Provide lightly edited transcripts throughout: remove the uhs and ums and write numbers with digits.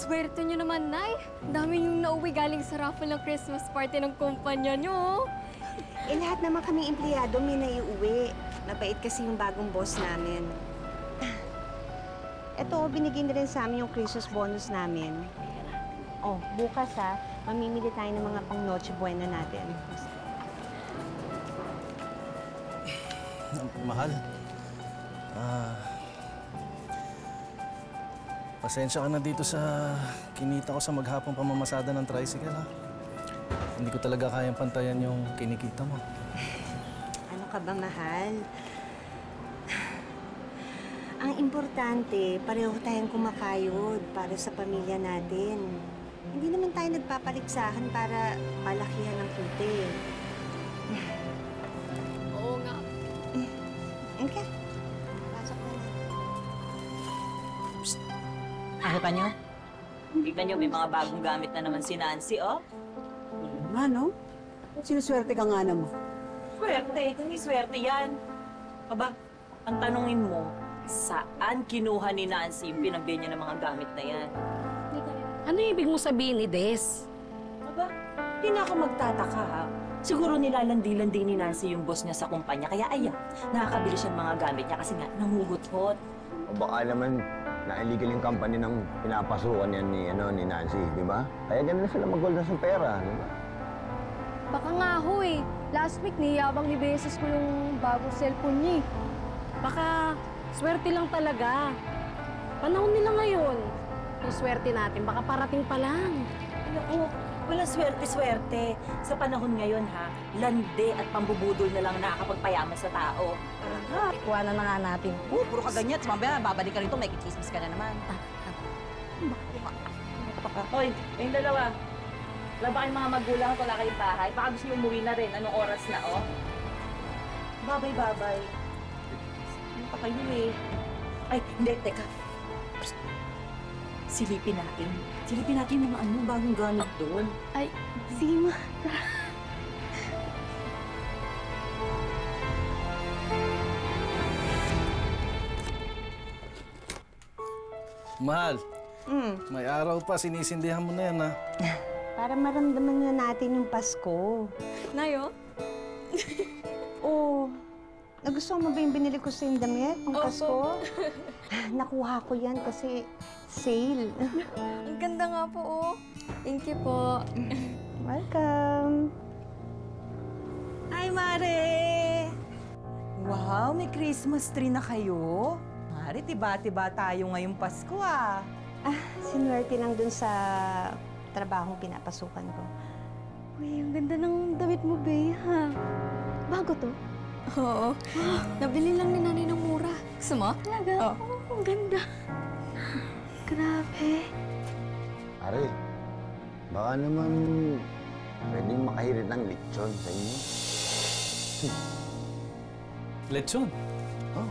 Swerte nyo naman, Nay. Dami yung nauwi galing sa raffle ng Christmas party ng kumpanya nyo. Eh, lahat naman kaming empleyado may naiuwi. Mabait kasi yung bagong boss namin. Eto, binigyan na rin sa amin yung Christmas bonus namin. Oh, bukas mamimili tayo ng mga pang Noche Buena natin. Mahal. Pasensya ka na dito sa kinita ko sa maghapong pamamasada ng tricycle, ha? Hindi ko talaga kayang pantayan yung kinikita mo. Ano ka ba, mahal? Ang importante, pareho tayong kumakayod para sa pamilya natin. Hindi naman tayo nagpapaligsahan para palakihan ng kita. Oo nga. Okay. Pasok na lang. Nakita niyo? Tignan niyo, may mga bagong gamit na naman si Nancy, oh. Ano? Sinuswerte ka nga naman. Swerte, hindi swerte yan. Aba, ang tanungin mo, saan kinuha ni Nancy yung pinambili niya ng mga gamit na yan? Ano ibig mo sabihin ni Des? Aba, hindi na ako magtataka, ha? Siguro nilalandi-landi ni Nancy yung boss niya sa kumpanya, kaya ayan, nakakabili siya ng mga gamit niya kasi nga nanguhot-hot. O baka naman na-illegal yung company ng pinapasukan yan ni Nancy, di ba? Kaya ganun na sila mag-golden sa pera, di ba? Baka nga ho eh. Last week, niyabang ni Beses ko yung bagong cellphone niya. Baka swerte lang talaga. Panahon nila ngayon. Yung swerte natin, baka parating pa lang. Naku, walang swerte-swerte. Sa panahon ngayon, ha, lande at pambubudol na lang nakakapagpayaman sa tao. Ikuha na nga natin. Puro ka ganyan. Mamaya, babalik ka rito, may kichismis ka na naman. Hoy, yung dalawa. Wala ba kayong mga magulang at wala kayong bahay? Baka gusto nyo umuwi na rin. Anong oras na, oh? Babay-babay. Ano pa kayo, eh? Ay, hindi, teka. Psst. Silipin natin. Silipin natin yung mga bagong gamit doon. Ay, sige ma. Mahal, may araw pa, sinisindihan mo na yan, ha? Para maramdaman na natin yung Pasko. Nayo? Oh, nagustuhan mo ba yung binili ko sa yung damit pang Pasko? Nakuha ko yan kasi sale. Ang ganda nga po, oh. Thank you po. Welcome. Hi, Mare! Wow, may Christmas tree na kayo. Mare, tiba-tiba tayo ngayong Pasko, ah. Sinuwerte lang dun sa trabahong pinapasukan ko. Uy, ang ganda ng damit mo, Bea, ha? Bago to? Oo. Nabili lang ni Nanay ng mura. Gusto mo? Talaga? Oo. Ang ganda. Grabe. Pare, baka naman pwedeng makahirit ng lechon sa inyo. Lechon? Oh.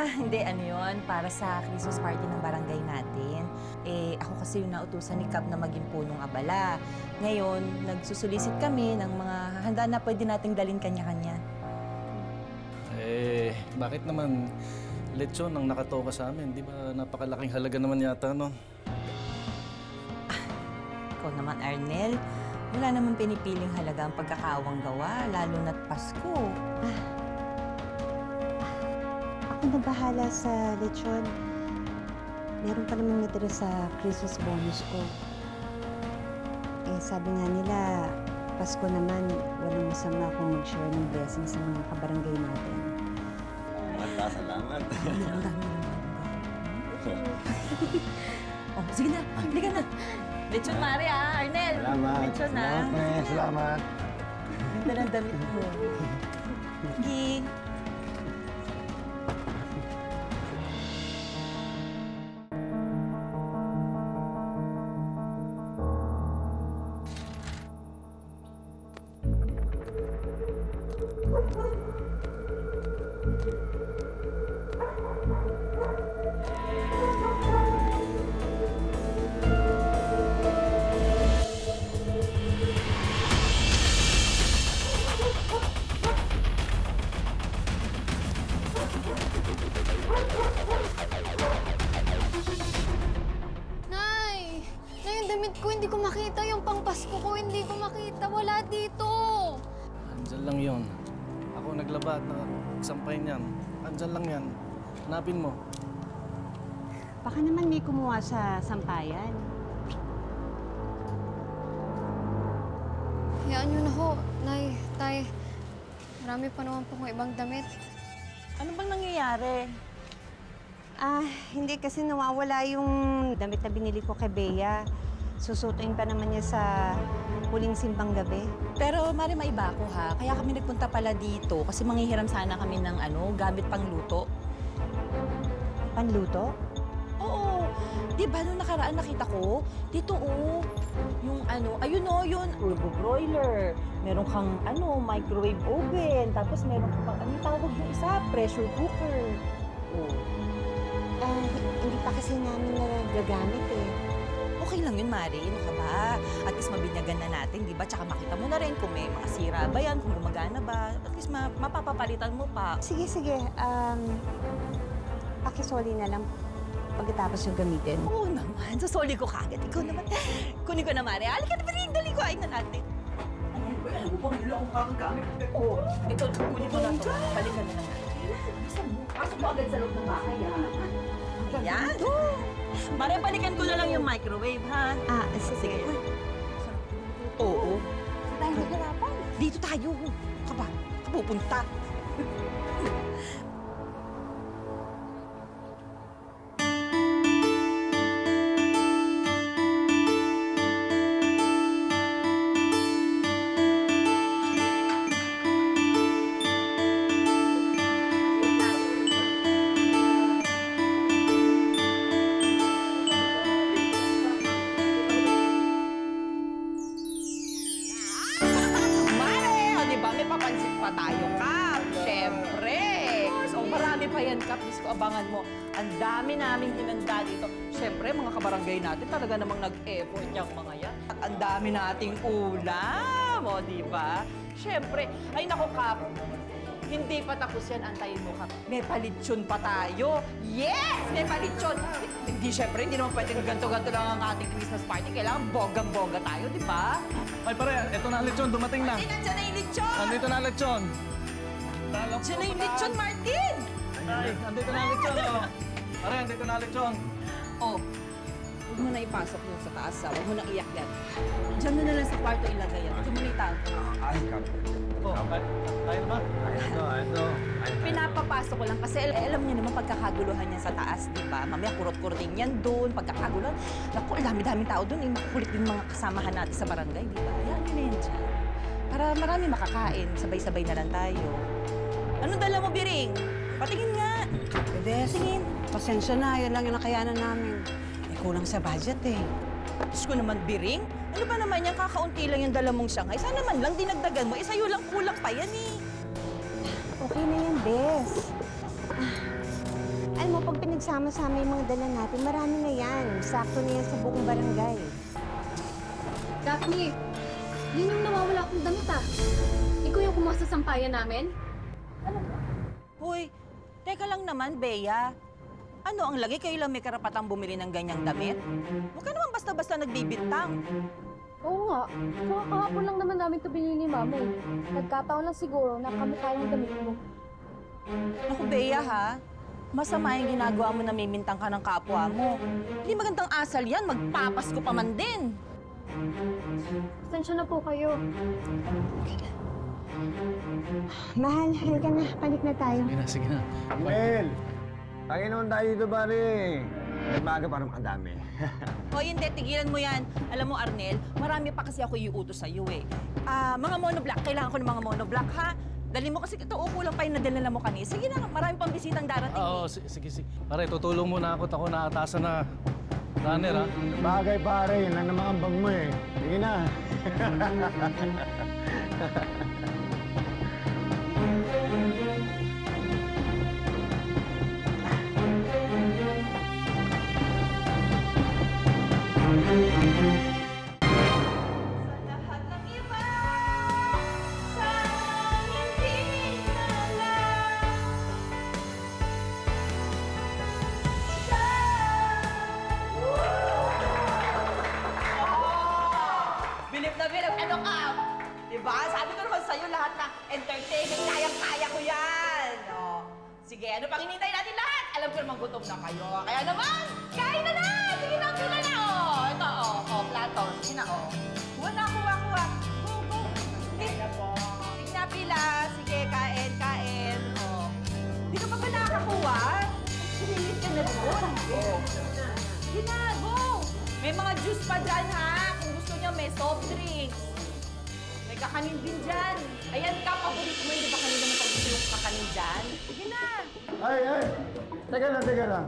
Hindi. Ano yun? Para sa Christmas party ng barangay natin. Eh, ako kasi yung nautusan ni Cab na maging punong abala. Ngayon, nagsusulisit kami ng mga handa na pwede nating dalhin kanya-kanya. Eh, bakit naman lechon ang nakatoka sa amin? Di ba napakalaking halaga naman yata, no? Ikaw naman, Arnel. Wala naman pinipiling halaga ang pagkakaawang gawa, lalo na't Pasko. Ako na bahala sa lechon. Meron pa naman natira sa Christmas bonus ko. Eh, sabi nga nila, Pasko naman, walang masama kung mag-share ng blessing sa mga kabarangay natin. Salamat. Oh, sige na. Halika na. Lechon, Mare, Arnel. Salamat. Lechon, Salamat, salamat. Ganda ng damit mo. Sige. damit ko, hindi ko makita. Yung pangpasko ko, hindi ko makita. Wala dito. Andyan lang yon. Ako naglaba at nakasampay niyan. Andyan lang yan. Hanapin mo. Baka naman may kumuha sa sampayan. Hayaan nyo na ho, Nay, Tay. Marami pa naman po kong ibang damit. Ano bang nangyayari? Hindi kasi nawawala yung damit na binili ko kay Bea. Susutuin pa naman niya sa huling simbang gabi. Pero Mari, maiba ako ha. Kaya kami nagpunta pala dito kasi manghihiram sana kami ng gamit pangluto. Panluto? Oo. Di ba nung nakaraan nakita ko? Dito yung ayun yun, turbo broiler. Meron kang microwave oven. Tapos meron kang pang, anong tawag yung isa? Pressure cooker. Hindi pa kasi namin nagagamit eh. Okay lang yun, Mari. Ano ka ba? At least mabinyagan na natin, di ba? Tsaka makita mo na rin kung may mga sira ba yan, kung gumagana ba. At least mapapapalitan mo pa. Sige. Pakisoli na lang pagkatapos yung gamitin. Oo naman. Sasoli ko kagad. Ikaw naman. Kunin ko na, Mari. Halika na, Mari. Dali ko. Ayun na natin. Alam mo ba, hindi akong kakagamit. Oo. Ito, kunin ko na ito. Balikan na natin. Pasok mo agad sa loob ng bahay, Yan. Mari, balikan ko na lang yung microwave, ha? Sige. Oo. Saan tayo magharapan? Dito tayo. Kaba, kapupunta. Abangan mo, ang dami naming hinanda dito. Siyempre, mga kabarangay natin talaga namang nag-effort yung mga yan. At ang dami nating ulam, di ba? Siyempre, ay naku, Kap, hindi pa tapos yan, antayin mo, Kap. May palitsyon pa tayo. Yes! May palitsyon! Hindi, siyempre, hindi naman pwedeng ganto-ganto lang ang ating Christmas party. Kailangan bonggang-bongga tayo, di ba? Ay, pare, eto na ang lechon. Dumating na. Nandiyan na yung lechon! Nandito na ang lechon. Nandiyan na yung lechon, Martin! Ay, andito na ang lechon, oh. Pare, andito na ang lechon. Oh, huwag mo na ipasok yung sa taas, ha? Huwag mo nang iyak yan. Diyan mo na lang sa kwarto ilagay yan. Ito mo na itago. Ay, Kap. Oh, kaya na ba? Ito. Pinapapasok ko lang kasi alam niyo naman pagkakaguluhan yan sa taas, di ba? Mamaya kurot-kurotin yan doon, pagkakaguluhan. Naku, dami-daming tao doon. Makukulit din mga kasamahan natin sa barangay, di ba? Ayan, yun na yan dyan. Para marami makakain, sabay-sabay na lang tayo. Ano dala mo, Biring? Patingin nga. Bes, Tingin. pasensya na. Yan lang yung nakayanan namin. Kulang sa budget eh. Diyos ko naman, Biring. Ano ba naman yan? Kakaunti lang yung dala mong Shanghai. Sana man lang dinagdagan mo. Sa'yo lang kulang pa yan eh. Okay na yan, Bes. Alam mo, pag pinagsama-sama yung mga dala natin, marami na yan. Sakto na yan sa buong barangay. Daphne, yun yung nawawala kong damit Ikaw yung kumuha sa sampayan namin? Hoy, teka lang naman, Bea. Ano ang lagi? Kayo lang may karapatang bumili ng ganyang damit? Huwag ka naman basta-basta nagbibintang. Oo nga. Kung kahapon lang naman namin ito binili ni Mama eh. Nagkataon lang siguro na kamukha yung damit mo. Naku, Bea, ha? Masama yung ginagawa mo na mimintang ka ng kapwa mo. Hindi magandang asal yan. Magpapasko pa man din. Pasensya na po kayo. Mahal, halika na. Panik na tayo. Sige na. Mel! Tayo naman tayo dito, pare. Nagmaga parang ang dami. O hindi, tigilan mo yan. Alam mo, Arnel, marami pa kasi ako iuutos sa'yo eh. Mga monoblock, kailangan ko ng mga monoblock, ha? Dali mo kasi ito, kulang pa yung nadala mo kanina. Sige na, marami pang bisitang darating. Oo, sige. Pare, tutulong muna ako. Ako naatasan na runner, ha? Bagay, pare. Yan lang naman ang bag mo eh. Sige na. ano, Kap? Diba? Sabi ko naman sa'yo lahat ng entertainment, kayang-kaya ko yan. O, sige, ano pang hinintay natin lahat? Alam ko naman gutom na kayo. Kaya naman, kain na na! Sige na, pila na, o. Ito, o, plato. Sige na, o. Kuha na, kuha. Go, go. Sige na, pila. Sige, kain. O. Hindi ka pa ba nakakakuha? Sinilit ka na doon. Sige na, go. May mga juice pa dyan, ha? Kung gusto niyo, may soft drinks. May kakanin din dyan. Ayan ka, paborito mo. Hindi ba kanina mo pag yung kakanin dyan? Sige na. Ay! Teka lang.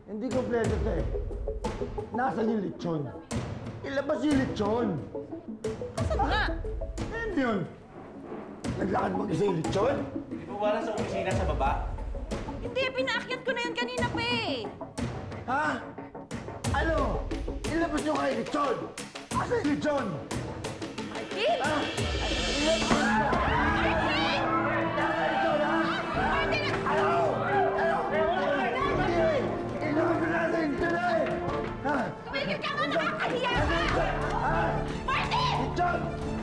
Hindi kompleto ito eh. Nasaan yung lechon? Ilabas yung lechon! Asan nga? Ano yun? Naglakad mag-isa yung lechon? Di ba wala sa opisina sa baba? Hindi, pinaakyat ko na yun kanina pa eh. Ha? Ano? Ilabas nyo kayo lechon! Asan yung lechon? Martin! Ha? Ilabas nyo! Tumigil ka nga, nakakahiya ka! Martin! Lechon!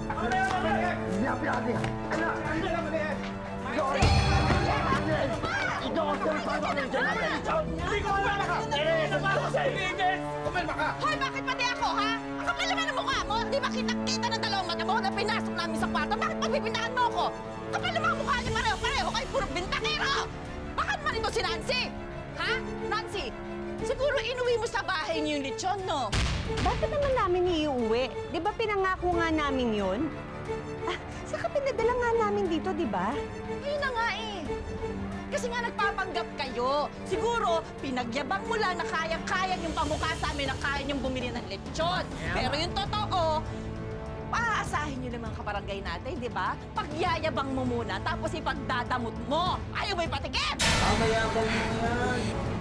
Ako na yung maliit! Sinabi natin! Anak! Ano na maliit? Ito ako sa papa ng lechon! Hindi ko kumalma ka! Sama ako sa ibigin! Kumalma ka! Hoy, bakit pati ako, ha? Ang kapal naman ang mukha mo! Di ba kita ng dalawang mata mo na pinasok namin sa kwarto? Bakit pagpipintahan mo ako? Kapal naman ang mukha niyo pareho kayo puro bintakero! Bakit man ito si Nancy? Ha? Nancy, siguro inuwi mo sa bahay niyo yung lechon, no? Bakit naman namin iuwi? Di ba pinangako nga namin yun? Saka pinadala nga namin dito, di ba? Ayun na nga eh. Kasi nga nagpapanggap kayo. Siguro, pinagyabang mo lang na kayang-kaya yung pamukha sa amin na kaya niyong bumili ng lechon. Pero yung totoo, paaasahin niyo naman kabarangay natin, di ba? Pagyayabang mo muna, tapos ipagdadamot mo. Ayaw mo ipatikip!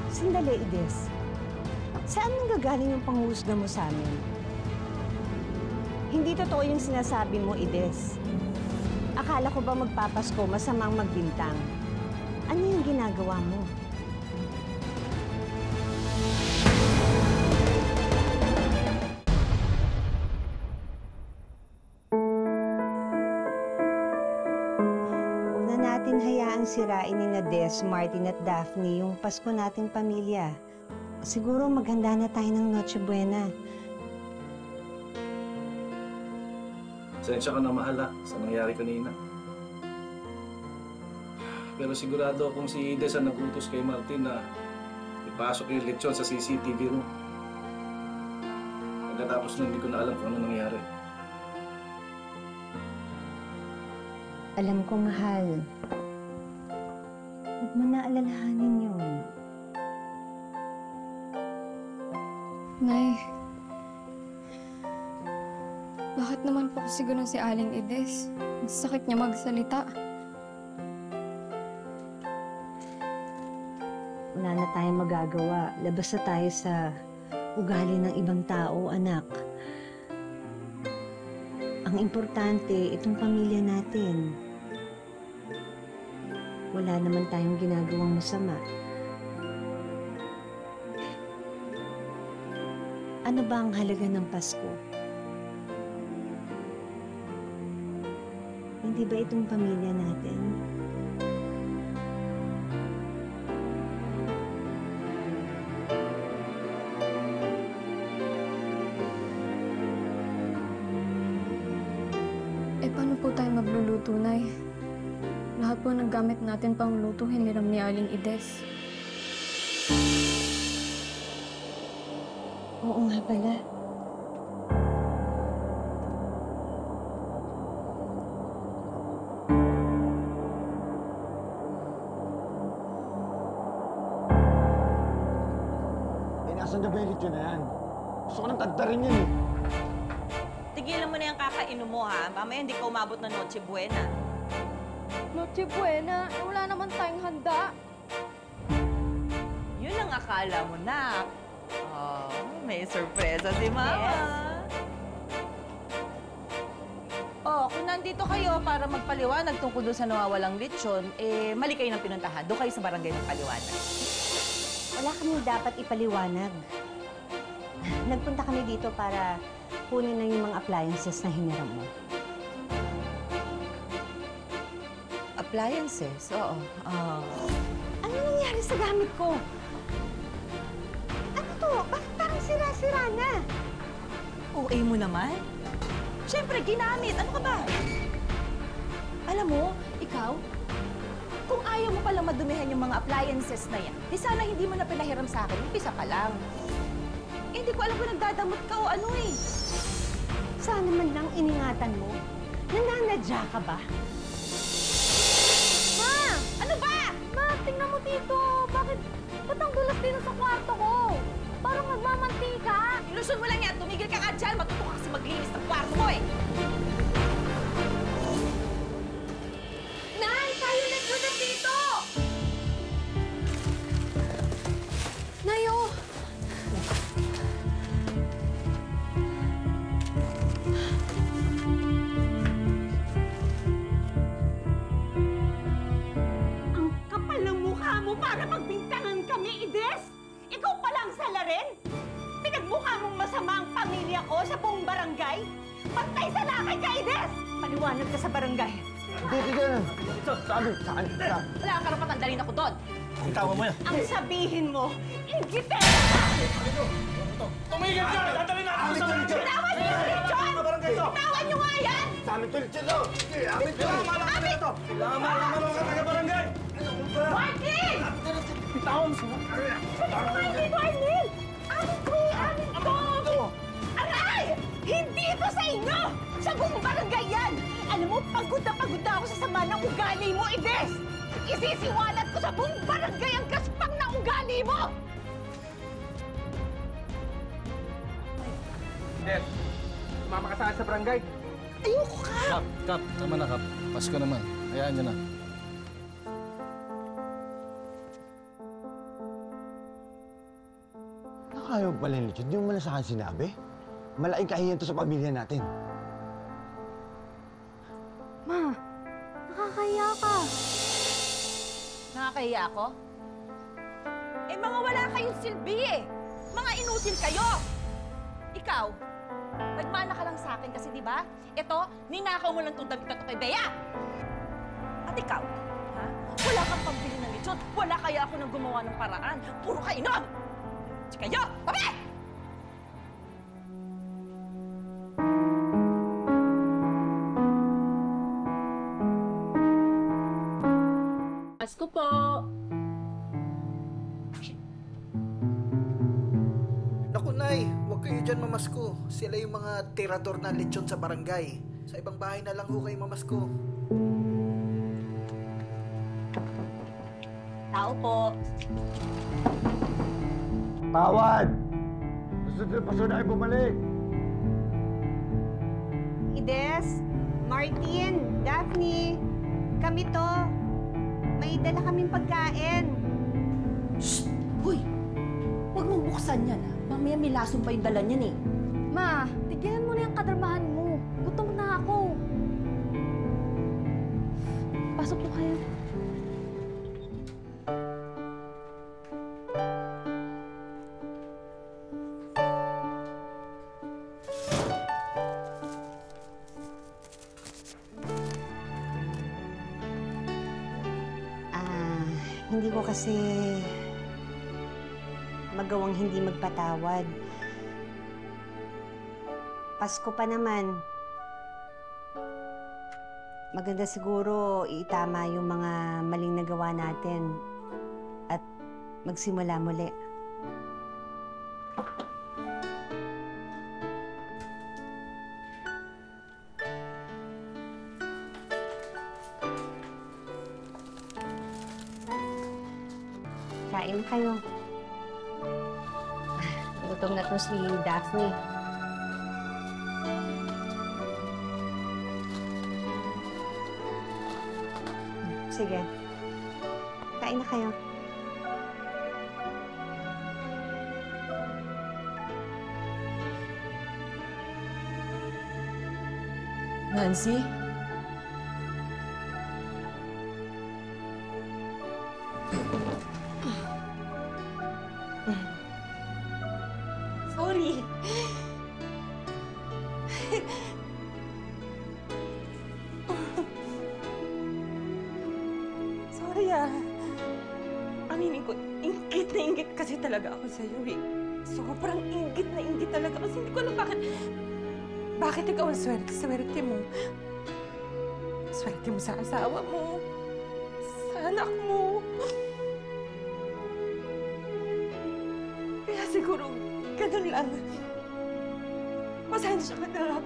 Sandali, Ides. Saan nang gagaling yung panghusga mo sa amin? Hindi totoo yung sinasabi mo, Ides. Akala ko ba magpapasko masamang magbintang? Ano yung ginagawa mo? Huwag na natin hayaang sirain ni Des, Martin at Daphne yung Pasko nating pamilya. Siguro maghanda na tayo ng Noche Buena. Sensya ka na mahal sa nangyari kanina. Pero sigurado akong si Ides ang nag-utos kay Martin na ipasok yung lechon sa CCTV room. Pagkatapos nun, hindi ko na alam kung ano nangyari. Alam ko, mahal. Huwag mo na alalahanin yun. Nay, bakit naman po kasi ganun si Aling Ides? Ang sakit niya magsalita. Wala na tayong magagawa. Labas na tayo sa ugali ng ibang tao, anak. Ang importante, itong pamilya natin. Wala naman tayong ginagawang masama. Ano ba ang halaga ng Pasko? Hindi ba itong pamilya natin? Paano po tayo magluluto, Nay? Lahat po ng gamit natin pang luto, hiniram ni Aling Ides. Oo nga pala. Nasaan na ba yung lechon na yan? Gusto ko nang tagtarin yan eh. Tigilan mo na yung kakainom mo, ha? Mamaya hindi ka umabot ng Noche Buena. Noche Buena, wala naman tayong handa. Yun ang akala mo, nak. Oh, may sorpresa si Mama. Oh, kung nandito kayo para magpaliwanag tungkol doon sa nawawalang lechon, mali kayo ng pinuntahan. Doon kayo sa barangay magpaliwanag. Wala kami dapat ipaliwanag. Nagpunta kami dito para kunin na yung mga appliances na hiniram mo. Appliances? Oo. Ano nangyari sa gamit ko? Ano to? Bakit parang sira-sira na? OA mo naman? Siyempre, ginamit. Ano ka ba? Alam mo, ikaw, kung ayaw mo palang madumihan yung mga appliances na yan, di sana hindi mo na pinahiram sa akin, umpisa pa lang. Eh, hindi ko alam kung nagdadamot ka o ano eh. Sana man lang iningatan mo. Nananadya ka ba? Ma! Ano ba? Ma, tingnan mo dito. Bakit? Ba't ang dulas dito sa kwarto ko? Parang nagmamantika. Ilusyon mo lang yan. Tumigil ka nga dyan. Matuto ka kasi maglinis ng kwarto mo eh. Nay! Tayo nagsunod dito! Nayo! Ang kapal ng mukha mo para magbintangan kami, Ides! Ikaw palang salarin? Pinagmukha mong masama ang pamilya ko sa buong barangay? Pantay sa lakay ka, Ides! Paliwanag ka sa barangay. Hindi ka na. Sabi, saan ka? Wala kang karapatan, dalhin ako doon. Bitawan mo yan. Ang sabihin mo, ingitera! Tumigil ka! Dadali na ako sa barangay! Bitawan niyo yung lechon! Bitawan niyo nga yan! Sa amin to, Lechon, no? Amin to! Tama lang kami ito! Tama lang kami mga taga-barangay! Martin! Bitawan mo. Martin! Martin! Amin ko eh! Amin ko! Aray! Hindi ito sa inyo! Sa buong barangay yan! Alam mo, pagod na ako sa sama ng ugali mo, Ides! Isisiwalat ko sa buong barangay ang gaspang na ugali mo! Des, sumama ka sa akin sa barangay. Ayoko ka! Kap, tama na Kap. Pasko naman. Hayaan nyo na. Nakakayaw pala yung Lechon. Hindi mo na sa akin sinabi. Malaking kahiyan to sa pamilya natin. Ma, nakakaya ka. Nakakahiya ako? Eh, mga wala kayong silbi eh. Mga inutil kayo. Ikaw, nagmana ka lang sa akin kasi, di ba? Ito, ninakaw mo lang itong damit na to kay Bea. At ikaw, ha? Wala kang pambili ng lechon. Wala kaya ako nang gumawa ng paraan. Puro ka inom! Di kayo, tabi! Pasko po! Naku, Nay, huwag kayo dyan mamasko. Sila yung mga tirador na lechon sa barangay. Sa ibang bahay na lang ho kayo mamasko. Tao po. Tawad! Gusto na paso na bumalik. Ides, Martin, Daphne, kami to. May dala kaming pagkain. Shh! Hoy! Huwag mong buksan yan, ha? Mamaya may lasong pa yung dala niyan, eh. Ma, tigilan mo na yung kadramahan mo. Gutom na ako. Pasok po kayo. Hindi ko kasi magawang hindi magpatawad. Pasko pa naman. Maganda siguro itama yung mga maling nagawa natin at magsimula muli. Kain kayo. Gutom na to si Daphne. Sige. Kain na kayo. Nancy? Sorry. Sorry aminin ko, ingit kasi talaga ako sa'yo eh. Sobrang ingit na ingit talaga kasi hindi ko alam bakit ikaw ang swerte mo. Swerte mo sa asawa mo, sa anak mo. Kaya siguro, ganun lang. Pasensya ka na.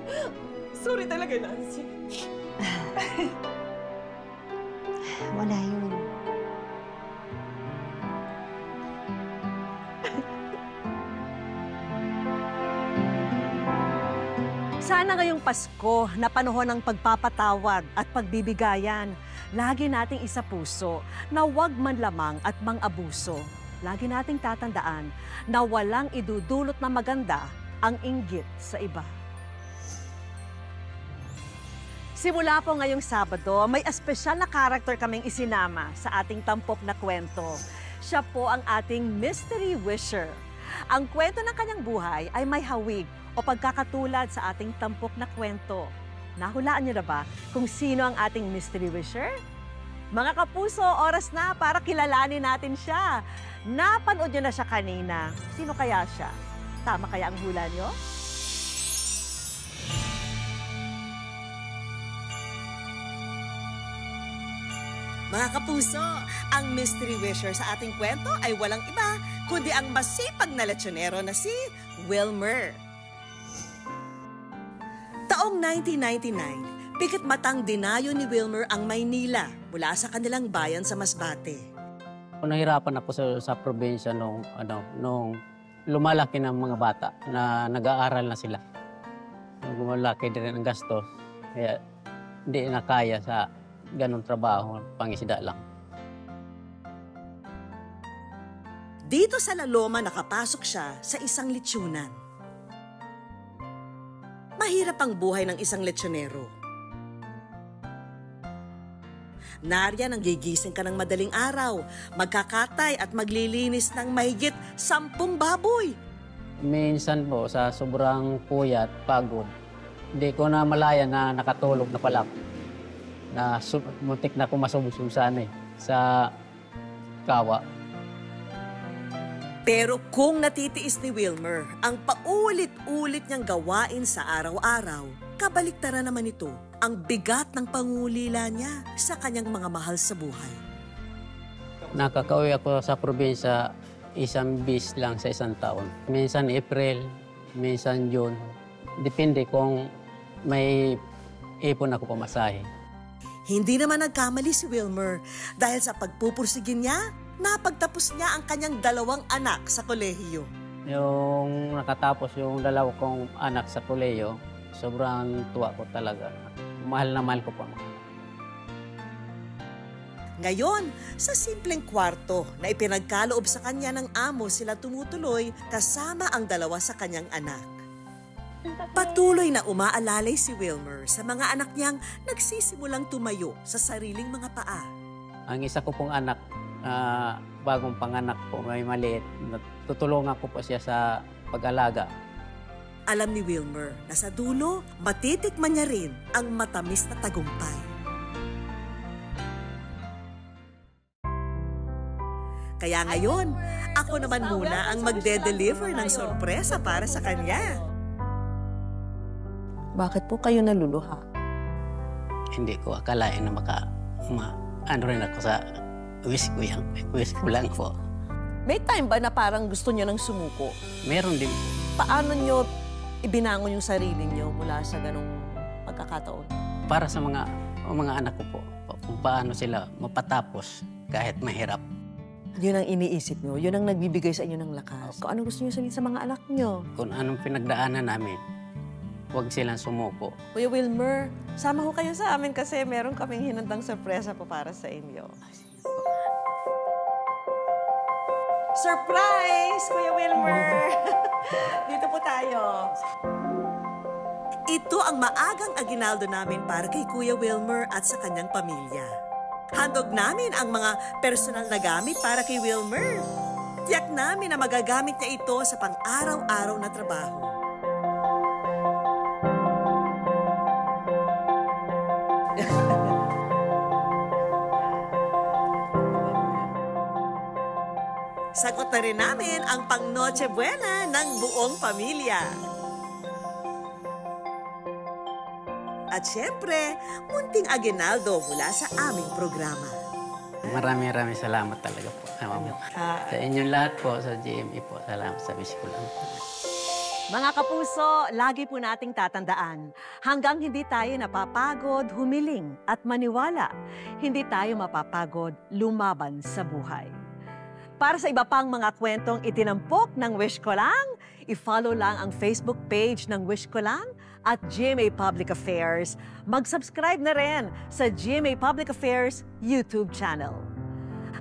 Sorry talaga, Nancy. Wala yun. Sana ngayong Pasko na panahon ng pagpapatawad at pagbibigayan, lagi nating isapuso na huwag manlamang at mang-abuso. Lagi nating tatandaan na walang idudulot na maganda ang inggit sa iba. Simula po ngayong Sabado, may espesyal na karakter kaming isinama sa ating tampok na kwento. Siya po ang ating Mystery Wisher. Ang kwento ng kanyang buhay ay may hawig o pagkakatulad sa ating tampok na kwento. Nahulaan niyo na ba kung sino ang ating Mystery Wisher? Mga kapuso, oras na para kilalanin natin siya. Napanood niyo na siya kanina. Sino kaya siya? Tama kaya ang hula niyo? Mga kapuso, ang Mystery Wisher sa ating kwento ay walang iba kundi ang masipag na lechonero na si Wilmer. Taong 1999, pikit matang dinayo ni Wilmer ang Maynila mula sa kanilang bayan sa Masbate. Nahirapan ako sa probinsya nung lumalaki ng mga bata na nag-aaral na sila. Lumalaki din ang gastos, kaya hindi na kaya sa ganong trabaho, pangisda lang. Dito sa La Loma nakapasok siya sa isang lechonan. Mahirap ang buhay ng isang lechonero. Nariyan ang gigising ka ng madaling araw, magkakatay at maglilinis ng mahigit 10 baboy. Minsan po, sa sobrang puyat, pagod, hindi ko na malaya na nakatulog na pala. Na muntik na ako masubsusan sa kawa. Pero kung natitiis ni Wilmer ang paulit-ulit niyang gawain sa araw-araw, kabaliktaran naman ito ang bigat ng pangulila niya sa kanyang mga mahal sa buhay. Nakakauwi ako sa probinsya isang bis lang sa isang taon. Minsan April, minsan June. Depende kung may ipon ako pamasahe. Hindi naman nagkamali si Wilmer dahil sa pagpupursigin niya, napagtapos niya ang kanyang 2 anak sa kolehiyo. Yung nakatapos yung 2 kong anak sa kolehiyo, sobrang tuwa ko talaga. Mahal na mahal ko po. Ngayon, sa simpleng kwarto na ipinagkaloob sa kanya ng amo sila tumutuloy kasama ang 2 sa kanyang anak. Patuloy na umaalalay si Wilmer sa mga anak niyang nagsisimulang tumayo sa sariling mga paa. Ang isa ko pong anak, bagong panganak po, may maliit. Tutulungan ko po siya sa pag-alaga. Alam ni Wilmer na sa dulo, matitikman niya rin ang matamis na tagumpay. Kaya ngayon, ako naman muna ang magde-deliver ng sorpresa para sa kanya. Bakit po kayo naluluha? Hindi ko akalain na ano rin ako sa wish ko lang po. May time ba na parang gusto niyo nang sumuko? Meron din. Paano niyo ibinangon yung sarili niyo mula sa ganong pagkakataon? Para sa mga anak ko po, kung paano sila mapatapos kahit mahirap. Yun ang iniisip niyo, yun ang nagbibigay sa inyo ng lakas. Kung ano gusto niyo sabihin sa mga anak niyo? Kung anong pinagdaanan namin, huwag silang sumuko. Kuya Wilmer, sama ho kayo sa amin kasi meron kaming hinandang sorpresa po para sa inyo. Surprise, Kuya Wilmer! Dito po tayo. Ito ang maagang aginaldo namin para kay Kuya Wilmer at sa kanyang pamilya. Handog namin ang mga personal na gamit para kay Wilmer. Tiyak namin na magagamit niya ito sa pang-araw-araw na trabaho. Sagot na rin namin ang pang Noche Buena ng buong pamilya. At syempre, munting aginaldo mula sa aming programa. Maraming salamat talaga po. Sa inyong lahat po, sa GMA po, salamat sa wish ko lang. Mga kapuso, lagi po nating tatandaan, hanggang hindi tayo napapagod, humiling at maniwala, hindi tayo mapapagod lumaban sa buhay. Para sa iba pang mga kwentong itinampok ng Wish Ko Lang, i-follow lang ang Facebook page ng Wish Ko Lang at GMA Public Affairs. Mag-subscribe na rin sa GMA Public Affairs YouTube channel.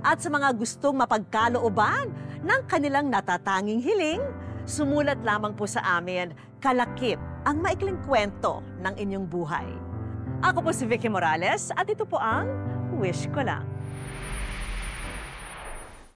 At sa mga gustong mapagkalooban ng kanilang natatanging hiling, sumulat lamang po sa amin, Kalakip, ang maikling kwento ng inyong buhay. Ako po si Vicky Morales at ito po ang Wish Ko Lang.